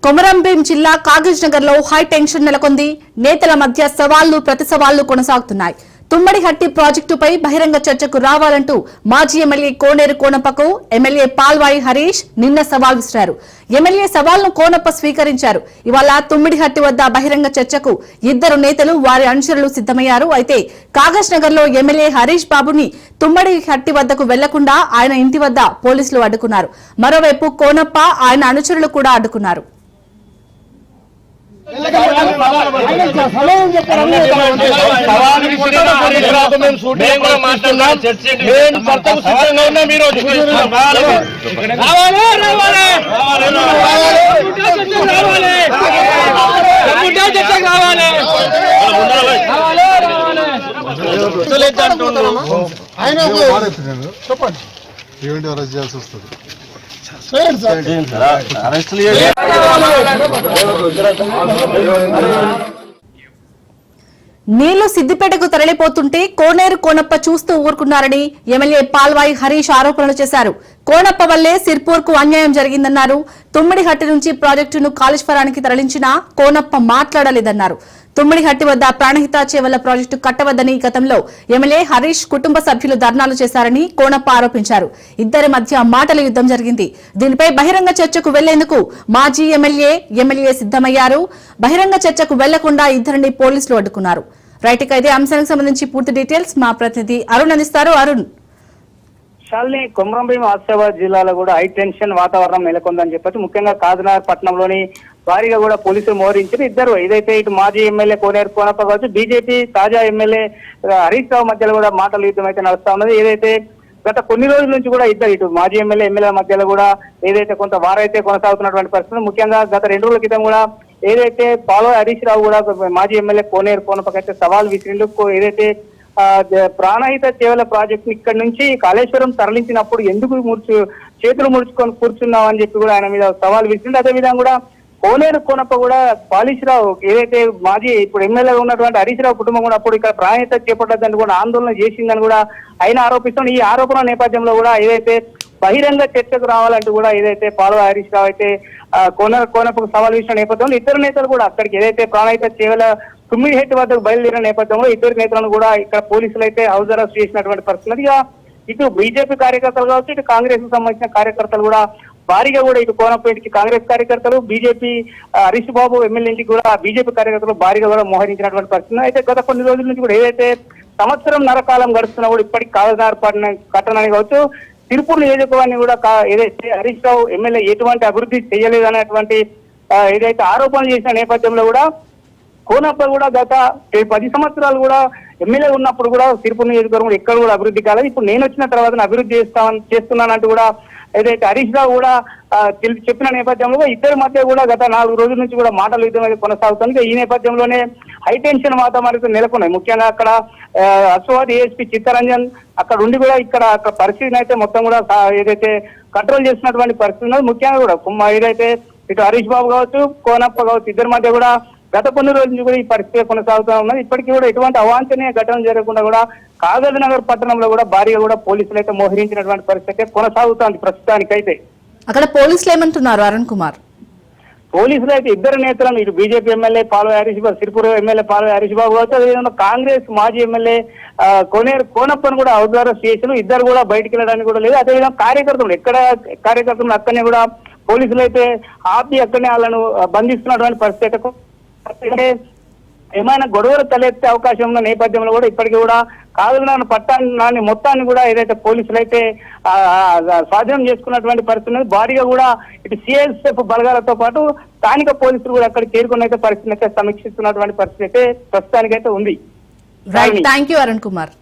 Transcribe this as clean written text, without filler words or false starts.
కొమరంభీం జిల్లా కాగజ్నగర్ లో high tension నెలకొంది. నేతల మధ్య సవాళ్లు ప్రతి సవాళ్లు కొనసాగుతున్నాయి. తుమ్మడిహట్టి ప్రాజెక్టుపై బహిరంగ చర్చకు రావాలంటూ మాజీ ఎమ్మెల్యే కోనేరు కోనప్పకు ఎమ్మెల్యే పాల్వాయి హరీష్ నిన్న సవాల్ విసిరారు. ఎమ్మెల్యే సవాల్ను కోనప్ప స్వీకరించారు. ఇవాళ తుమ్మడిహట్టి వద్ద బహిరంగ చర్చకు ఇద్దరు నేతలు వారి అనుచరులు సిద్దమయ్యారు. అయితే కాగజ్నగర్ లో ఎమ్మెల్యే హరీష్ బాబుని తుమ్మడిహట్టి వద్దకు వెళ్లకుండా ఆయన ఇంటి వద్ద పోలీసులు అడ్డుకున్నారు. మరోవైపు కోనప్ప ఆయన అనుచరులు కూడా అడ్డుకున్నారు. చెప్పండి ఏమిటి అరెస్ట్ చేయాల్సి వస్తుంది. నీళ్లు సిద్దిపేటకు తరలిపోతుంటే కోనేరు కోనప్ప చూస్తూ ఊరుకున్నారని ఎమ్మెల్యే పాల్వాయి హరీష్ ఆరోపణలు చేశారు. కోనప్ప వల్లే సిర్పూర్ కు అన్యాయం జరిగిందన్నారు. తుమ్మడిహట్టి నుంచి ప్రాజెక్టును కాళేశ్వరానికి తరలించినా కోనప్ప మాట్లాడలేదన్నారు. తుమ్మడిహట్టి వద్ద ప్రాణహిత చేవల ప్రాజెక్టు కట్టవద్దని గతంలో ఎమ్మెల్యే హరీష్ కుటుంబ సభ్యులు ధర్నాలు చేశారని కోనప్ప ఆరోపించారు. ఇద్దరి మధ్య మాటల యుద్ధం జరిగింది. దీనిపై బహిరంగ చర్చకు వెళ్లేందుకు మాజీ ఎమ్మెల్యే సిద్దమయ్యారు. బహిరంగ చర్చకు వెళ్లకుండా ఇద్దరిని పోలీసులు అడ్డుకున్నారు. రైట్, ఇదే అంశానికి సంబంధించి పూర్తి డీటెయిల్స్ మా ప్రతినిధి అరుణ్ అందిస్తారు. అరుణ్, శాలిని, కొమరంభీం ఆసిఫాబాద్ జిల్లాలో కూడా హై టెన్షన్ వాతావరణం నెలకొందని చెప్పొచ్చు. ముఖ్యంగా కాకినాడ పట్టణంలోని భారీగా కూడా పోలీసులు మోహరించారు. ఇద్దరు ఏదైతే ఇటు మాజీ ఎమ్మెల్యే కోనేరు కోనప్ప కావచ్చు, బీజేపీ తాజా ఎమ్మెల్యే హరీష్ రావు మధ్యలో కూడా మాటల యుద్ధం అయితే నడుస్తా ఉన్నది. ఏదైతే గత కొన్ని రోజుల నుంచి కూడా ఇటు మాజీ ఎమ్మెల్యే మధ్యలో కూడా ఏదైతే కొంత వారైతే కొనసాగుతున్నటువంటి పరిస్థితులు, ముఖ్యంగా గత 2 రోజుల క్రితం కూడా ఏదైతే పాల్వాయి హరీష్ రావు కూడా మాజీ ఎమ్మెల్యే కోనేరు కోనప్పకైతే సవాల్ విసిరిండు. ఏదైతే ప్రాణహిత చేవల ప్రాజెక్టు ఇక్కడ నుంచి కాళేశ్వరం తరలించినప్పుడు ఎందుకు చేతులు ముడుచుకొని కూర్చున్నావు అని చెప్పి కూడా ఆయన మీద సవాల్ విసిరిండు. అదేవిధంగా కూడా కోనేరు కోనప్ప కూడా హరీష్ రావు ఏదైతే మాజీ ఇప్పుడు ఎమ్మెల్యే ఉన్నటువంటి హరీష్ రావు కుటుంబం కూడా అప్పుడు ఇక్కడ ప్రాణహిత చేపట్టద్దని కూడా ఆందోళన చేసిందని కూడా ఆయన ఆరోపిస్తాడు. ఈ ఆరోపణ నేపథ్యంలో కూడా ఏదైతే బహిరంగ చర్చకు రావాలంటూ కూడా ఏదైతే పాల్వాయి హరీష్ రావు అయితే కోనప్పకు సవాల్ విసిన నేపథ్యంలో ఇద్దరు నేతలు కూడా అక్కడికి ఏదైతే ప్రాణహిత చేవల తుమ్మిడిహట్టి వద్దకు బయలుదేరిన నేపథ్యంలో ఇద్దరు నేతలను కూడా ఇక్కడ పోలీసులు అయితే హౌస్ అరెస్ట్ చేసినటువంటి పరిస్థితి. ఇక ఇటు బీజేపీ కార్యకర్తలు కావచ్చు, ఇటు కాంగ్రెస్ కు సంబంధించిన కార్యకర్తలు కూడా భారీగా కూడా ఇటు కోనప్ప ఇంటికి కాంగ్రెస్ కార్యకర్తలు, బీజేపీ హరీష్ బాబు ఎమ్మెల్యే ఇంటికి కూడా బీజేపీ కార్యకర్తలు భారీగా కూడా మోహరించినటువంటి పరిస్థితి. అయితే గత కొన్ని రోజుల నుంచి కూడా ఏదైతే సంవత్సరం నరకాలం గడుస్తున్నా కూడా ఇప్పటికి కాగజ్నగర్ కట్టడానికి కావచ్చు, సిర్పూర్ నియోజకవర్గాన్ని కూడా ఏదైతే హరీష్ రావు ఎమ్మెల్యే ఎటువంటి అభివృద్ధి చేయలేదనేటువంటి ఏదైతే ఆరోపణలు చేసిన నేపథ్యంలో కూడా కోనప్ప కూడా గత 10 సంవత్సరాలు కూడా ఎమ్మెల్యే ఉన్నప్పుడు కూడా సిర్పూర్ నియోజకవర్గం ఎక్కడ కూడా అభివృద్ధి కాలేదు. ఇప్పుడు నేను వచ్చిన తర్వాత అభివృద్ధి చేస్తున్నానంటూ కూడా ఏదైతే హరీష్ రావు కూడా చెప్పిన నేపథ్యంలో ఇద్దరి మధ్య కూడా గత 4 రోజుల నుంచి కూడా మాటల యుద్ధం అయితే కొనసాగుతుంది. ఈ నేపథ్యంలోనే హై టెన్షన్ వాతావరణం నెలకొన్నాయి. ముఖ్యంగా అక్కడ ఆసిఫాబాద్ ఏఎస్పీ చిత్తరంజన్ అక్కడ ఉండి కూడా ఇక్కడ పరిస్థితిని అయితే మొత్తం కూడా ఏదైతే కంట్రోల్ చేసినటువంటి పరిస్థితి ఉన్నది. ముఖ్యంగా కూడా ఏదైతే ఇటు హరీష్ బాబు కావచ్చు, కోనప్ప కావచ్చు, ఇద్దరి మధ్య కూడా గత కొన్ని రోజుల నుంచి కూడా ఈ పరిస్థితి కొనసాగుతూ ఉన్నది. ఇప్పటికీ కూడా ఎటువంటి అవాంఛనీయ ఘటనలు జరగకుండా కూడా కాగజ్నగర్ పట్టణంలో కూడా భారీగా కూడా పోలీసులు అయితే మోహరించినటువంటి పరిస్థితి కొనసాగుతోంది ప్రస్తుతానికైతే. అక్కడ పోలీసులు ఏమంటున్నారు అరుణ్ కుమార్? పోలీసులు అయితే ఇద్దరు నేతలను ఇటు బీజేపీ ఎమ్మెల్యే పాల్వాయి హరీష్ బాబు, సిర్పూర్ ఎమ్మెల్యే పాల్వాయి హరీష్ బాబు కావచ్చు, అదేవిధంగా కాంగ్రెస్ మాజీ ఎమ్మెల్యే కోనేరు కోనప్పను కూడా హౌస్ అరెస్ట్ చేసిన. ఇద్దరు కూడా బయటికి వెళ్ళడానికి కూడా లేదు. అదేవిధంగా కార్యకర్తలు అక్కడనే కూడా పోలీసులు అయితే ఆపి అక్కడనే వాళ్ళను బంధిస్తున్నటువంటి పరిస్థితి. ఏమైనా గొడవలు తలెత్తే అవకాశం ఉన్న నేపథ్యంలో కూడా ఇప్పటికీ కూడా కాగజ్నగర్ పట్టణాన్ని మొత్తాన్ని కూడా ఏదైతే పోలీసులు అయితే స్వాధీనం చేసుకున్నటువంటి పరిస్థితి భారీగా కూడా ఇటు సిఐఎస్ఎఫ్ బలగాలతో పాటు స్థానిక పోలీసులు కూడా అక్కడ చేరుకున్న అయితే పరిస్థితిని అయితే సమీక్షిస్తున్నటువంటి పరిస్థితి అయితే ప్రస్తుతానికైతే ఉంది. Thank you Arun Kumar.